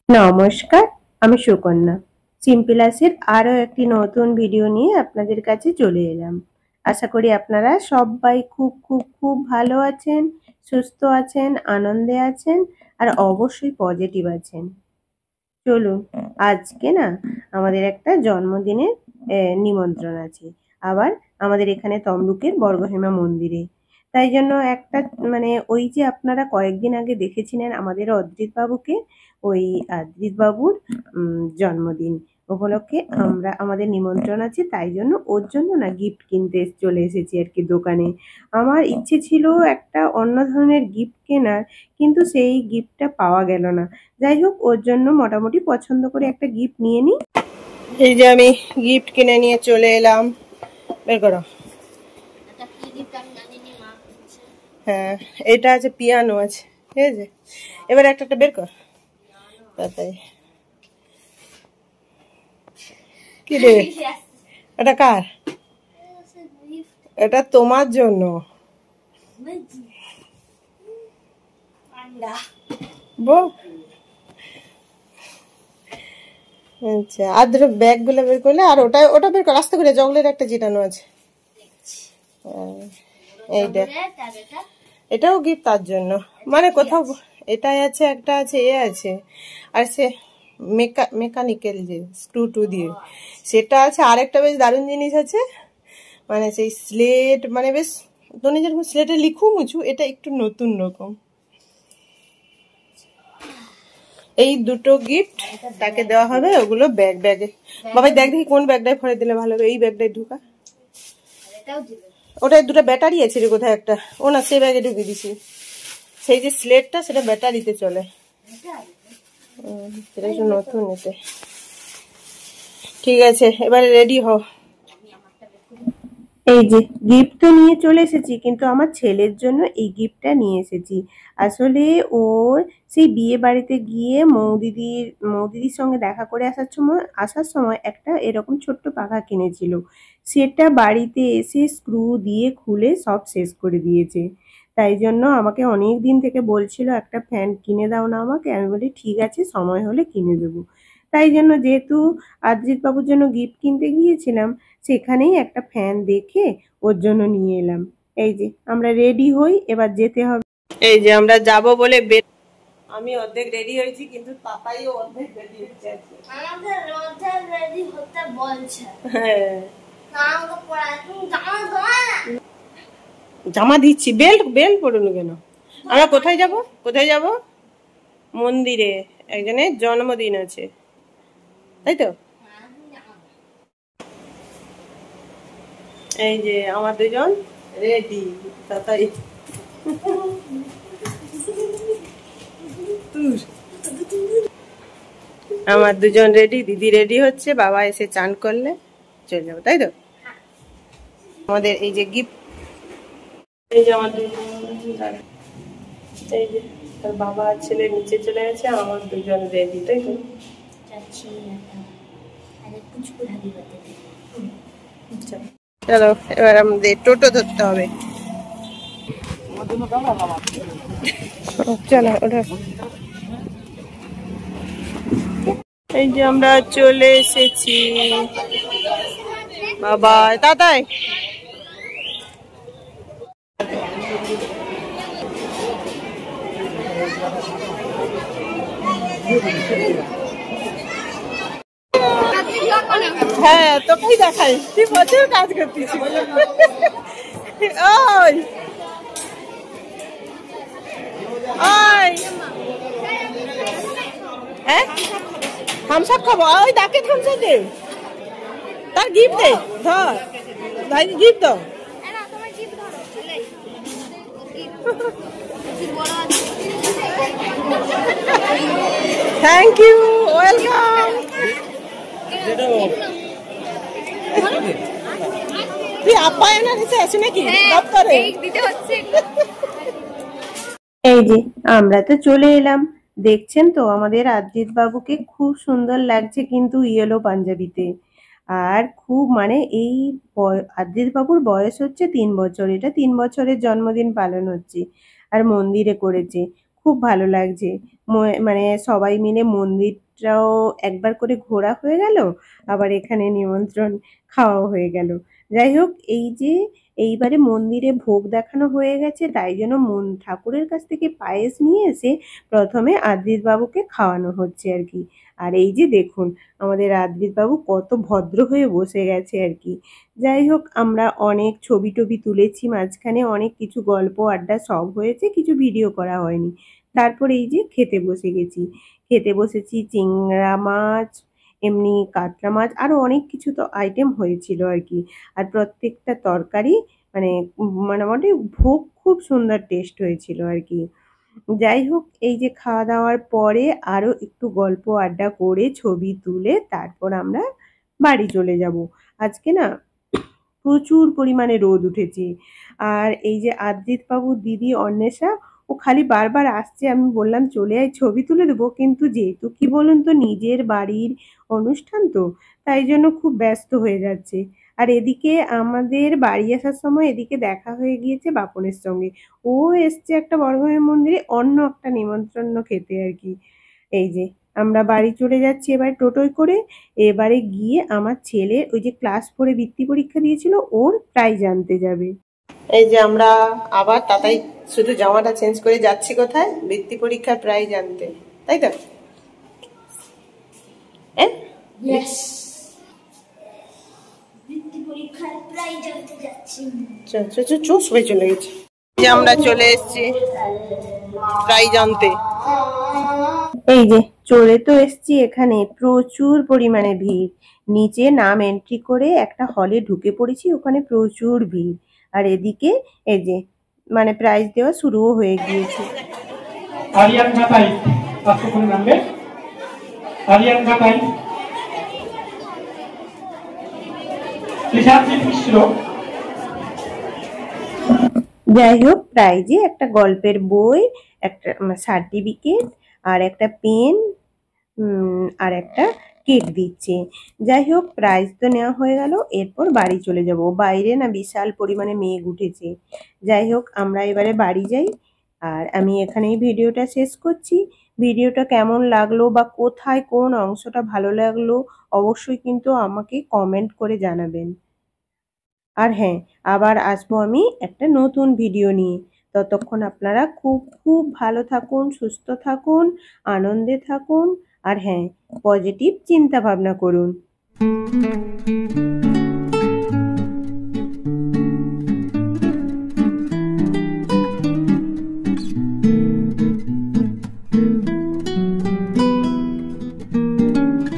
নমস্কার, আমি সুকন্যা। সিম্পলাসের আরও একটি নতুন ভিডিও নিয়ে আপনাদের কাছে চলে এলাম। আশা করি আপনারা সবাই খুব খুব খুব ভালো আছেন, সুস্থ আছেন, আনন্দে আছেন আর অবশ্যই পজিটিভ আছেন। চলুন, আজকে না আমাদের একটা জন্মদিনের নিমন্ত্রণ আছে। আবার আমাদের এখানে তমলুকের বর্গভীমা মন্দিরে। তাই জন্য একটা ওই যে আপনারা কয়েকদিন আগে দেখেছিলেন আমাদের অদ্রিত বাবুকে, ওই অদ্রিত বাবুর জন্মদিন উপলক্ষে আমাদের নিমন্ত্রণ আছে। তাই জন্য ওর জন্য না গিফট কিনতে চলে এসেছি আর কি দোকানে। আমার ইচ্ছে ছিল একটা অন্য ধরনের গিফট কেনার, কিন্তু সেই গিফটটা পাওয়া গেল না। যাই হোক, ওর জন্য মোটামুটি পছন্দ করে একটা গিফট নিয়ে নিই। এই যে আমি গিফট কিনে নিয়ে চলে এলাম। বের করো। হ্যাঁ, এটা আছে, পিয়ানো আছে, ঠিক আছে। এবার একটা বের কর তাই। কি রে, এটা কার? এটা তোমার জন্য। আচ্ছা, আর দুটো ব্যাগ গুলো বের করলে, আর ওটা বের কর আস্তে করে। চকলেট একটা চিটানো আছে, এইটা। এটাও গিফট তার জন্য, মানে কোথাও এটাই আছে, একটা আছে, এ আছে, আর সে মেকানিক্যাল যে স্ক্রু টু দিয়ে সেটা আছে। আর একটা বেশ দারুণ জিনিস আছে, মানে সেই স্লেট, মানে বেশ তুমি যেরকম স্লেটে লিখু মুছু, এটা একটু নতুন রকম। এই দুটো গিফট তাকে দেওয়া হবে, ওগুলো ব্যাগে। বাবাই দেখ দেখি কোন ব্যাগটায় ভরে দিলে ভালো হবে। এই ব্যাগটায় ঢুকা, ওটায় দুটো ব্যাটারি আছে রে কোথায় একটা। ও না, সেই ব্যাগে ঢুকিয়ে দিছি। সেই যে স্লেটটা, সেটা ব্যাটারিতে চলে, সেটা একটু নতুন এতে। ঠিক আছে, এবারে রেডি হও। এই যে গিফট তো নিয়ে চলে এসেছি, কিন্তু আমার ছেলের জন্য এই গিফটটা নিয়ে এসেছি। আসলে ওর সেই বিয়ে বাড়িতে গিয়ে মৌদিদির সঙ্গে দেখা করে আসার সময় একটা এরকম ছোট্ট পাখা কিনেছিল। সেটা বাড়িতে এসে স্ক্রু দিয়ে খুলে সব শেষ করে দিয়েছে। তাই জন্য আমাকে অনেক দিন থেকে বলছিল একটা ফ্যান কিনে দাও না আমাকে। আমি বলি ঠিক আছে, সময় হলে কিনে দেবো। তাই জন্য যেহেতু অদ্রিত বাবুর জন্য গিফট কিনতে গিয়েছিলাম, সেখানেই একটা ফ্যান দেখে ওর জন্য নিয়ে এলাম। এই যে আমরা রেডি হই, এবার যেতে হবে। এই যে আমরা যাব বলে আমি অর্ধেক রেডি হয়েছি, কিন্তু পাপাইও অর্ধেক রেডি হচ্ছে। আমাদের অর্ধেক রেডি হতে বলছে। হ্যাঁ, জামা দিচ্ছি। বেল্ট পরুন কেন? আমরা কোথায় যাব? মন্দিরে, একজনের জন্মদিন আছে, তাই তো। এই যে আমার দুজন রেডি, তাই। আমার দুজন রেডি, দিদি রেডি হচ্ছে, বাবা এসে চান করলে চলে যাবো, তাই তো। আমাদের এই যে গিফট, এই যে আমার এই যে তার বাবা আর ছেলে নিচে চলে গেছে, আমার দুজন রেডি, তাই তো। চলো, এবার আমাদের টোটো ধরতে হবে। চলো ওটা। এই যে আমরা চলে এসেছি। বাবা তাতাই, হ্যাঁ তোকেই দেখাই, তুই প্রচুর কাজ করতিস। ওই হ্যাঁ, থামস আপ খাবো। ওই ডাকে থামস আপ দে, তার গিফট দে, ধর ভাই গিফট দাও। Thank you, welcome. তুই আপ্যায়ন আছে নাকি দপ্তরে? এই যে আমরা তো চলে এলাম। দেখছেন তো আমাদের অদ্রিত বাবুকে খুব সুন্দর লাগছে, কিন্তু ইয়েলো পাঞ্জাবিতে। আর খুব এই অদ্রিত বাবুর বয়স হচ্ছে 3 বছর। এটা 3 বছরের জন্মদিন পালন হচ্ছে, আর মন্দিরে করেছে। খুব ভালো লাগছে। মানে সবাই মিলে মন্দিরটাও একবার করে ঘোরা হয়ে গেল, আবার এখানে নিমন্ত্রণ খাওয়াও হয়ে গেল। যাই হোক, এই যে এইবারে মন্দিরে ভোগ দেখানো হয়ে গেছে, তাই জন্য ঠাকুরের কাছ থেকে পায়েস নিয়ে এসে প্রথমে আদ্রিত বাবুকে খাওয়ানো হচ্ছে আর কি। আর এই যে দেখুন, আমাদের আদ্রিত বাবু কত ভদ্র হয়ে বসে গেছে আর কি। যাই হোক, আমরা অনেক ছবি টবি তুলেছি, মাঝখানে অনেক কিছু গল্প আড্ডা সব হয়েছে, কিছু ভিডিও করা হয়নি। তারপর এই যে খেতে বসে গেছি, খেতে বসেছি চিংড়া মাছ, এমনি কাতলা মাছ, আরো অনেক কিছু তো আইটেম হয়েছিল আর কি। আর প্রত্যেকটা তরকারি মানে মোটামুটি ভোগ খুব সুন্দর টেস্ট হয়েছিল আর কি। যাই হোক, এই যে খাওয়া দাওয়ার পরে আরো একটু গল্প আড্ডা করে ছবি তুলে তারপর আমরা বাড়ি চলে যাব। আজকে না প্রচুর পরিমাণে রোদ উঠেছে। আর এই যে আদ্রিত বাবুর দিদি অন্বেষা, ও খালি বারবার আসছে, আমি বললাম চলে আয় ছবি তুলে দেবো, কিন্তু যেহেতু কি বলুন তো নিজের বাড়ির অনুষ্ঠান তো, তাই জন্য খুব ব্যস্ত হয়ে যাচ্ছে। আর এদিকে আমাদের বাড়ি আসার সময় এদিকে দেখা হয়ে গিয়েছে বাপনের সঙ্গে। ও এসছে একটা বড়ঘরের মন্দিরে অন্য একটা নিমন্ত্রণ খেতে আর কি। এই যে আমরা বাড়ি চলে যাচ্ছি এবার টোটোয় করে। এবারে গিয়ে আমার ছেলে ওই যে ক্লাস 4-এ বৃত্তি পরীক্ষা দিয়েছিল, ওর প্রাইজ আনতে যাবে। এই যে আমরা আবার তাতাই শুধু জামাটা চেঞ্জ করে যাচ্ছি কোথায়, বৃত্তি পরীক্ষার প্রাইজ আনতে, তাই তো? Yes. বৃত্তি পরীক্ষার প্রাইজ আনতে যাচ্ছি। সবাই চলে গেছে, যে আমরা চলে এসেছি প্রাইজ আনতে। এই যে চলে তো এসছি, এখানে প্রচুর পরিমাণে ভিড়। নিচে নাম এন্ট্রি করে একটা হলে ঢুকে পড়েছি, ওখানে প্রচুর ভিড়। আর এদিকে এই যে মানে প্রাইজ দেওয়া শুরুও হয়ে গিয়েছে। আরিয়ান ঘাটাই 500 করে নামবে। আরিয়ান ঘাটাই কৃষাঞ্জিত মিশ্র। যাই হোক, প্রাইজে একটা গল্পের বই, একটা সার্টিফিকেট, আর একটা পেন, আর একটা কেক দিচ্ছে। যাই হোক, প্রাইজ তো নেওয়া হয়ে গেল, এরপর বাড়ি চলে যাব। বাইরে না বিশাল পরিমাণে মেঘ উঠেছে। যাই হোক, আমরা এবারে বাড়ি যাই। আর আমি এখানেই ভিডিওটা শেষ করছি। ভিডিওটা কেমন লাগলো বা কোথায় কোন অংশটা ভালো লাগলো অবশ্যই কিন্তু আমাকে কমেন্ট করে জানাবেন। আর হ্যাঁ, আবার আসবো আমি একটা নতুন ভিডিও নিয়ে। ততক্ষণ আপনারা খুব খুব ভালো থাকুন, সুস্থ থাকুন, আনন্দে থাকুন, আর হ্যাঁ, পজিটিভ চিন্তা ভাবনা করুন।